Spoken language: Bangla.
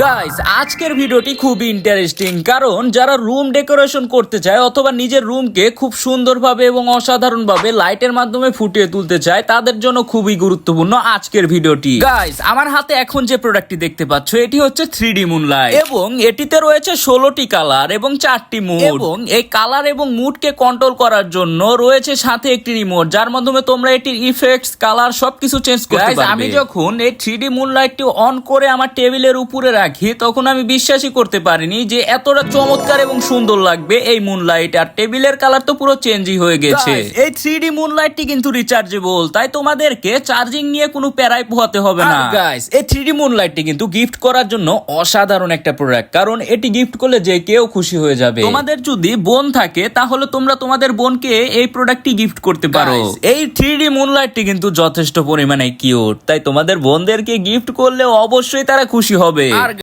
গাইস আজকের ভিডিওটি খুবই ইন্টারেস্টিং, কারণ যারা রুম ডেকোরেশন করতে চায় অথবা নিজের রুমকে খুব সুন্দরভাবে এবং অসাধারণভাবে লাইটের মাধ্যমে ফুটিয়ে তুলতে চায় তাদের জন্য খুবই গুরুত্বপূর্ণ আজকের ভিডিওটি। গাইস আমার হাতে এখন যে প্রোডাক্টটি দেখতে পাচ্ছ এটি হচ্ছে 3D মুনলাইট এবং এটিতে রয়েছে 16টি কালার এবং 4টি মুড এবং এই কালার এবং মুডকে কন্ট্রোল করার জন্য রয়েছে সাথে একটি রিমোট যার মাধ্যমে তোমরা এটির ইফেক্টস কালার সবকিছু চেঞ্জ করতে পারবে। আমি যখন এই 3D মুনলাইটটি অন করে আমার টেবিলের উপরে রাখি তখন আমি বিশ্বাসই করতে পারিনি যে এতটা চমৎকার এবং সুন্দর লাগবে এই মুনলাইট। আর টেবিলের কালার তো পুরো চেঞ্জই হয়ে গেছে। এই 3D মুনলাইটটি কিন্তু রিচার্জেবল, তাই তোমাদেরকে চার্জিং নিয়ে কোনো প্যারাই পোহাতে হবে না। গাইস এই 3D মুনলাইটটি কিন্তু গিফট করার জন্য অসাধারণ একটা প্রোডাক্ট, কারণ এটি গিফট করলে যে কেউ খুশি হয়ে যাবে। তোমাদের যদি বোন থাকে তাহলে তোমরা তোমাদের বোনকে এই প্রোডাক্টটি গিফট করতে পারো। এই 3D মুনলাইটটি কিন্তু যথেষ্ট পরিমাণে কিউট, তাই তোমাদের বোনদেরকে গিফট করলে অবশ্যই তারা খুশি হবে। আর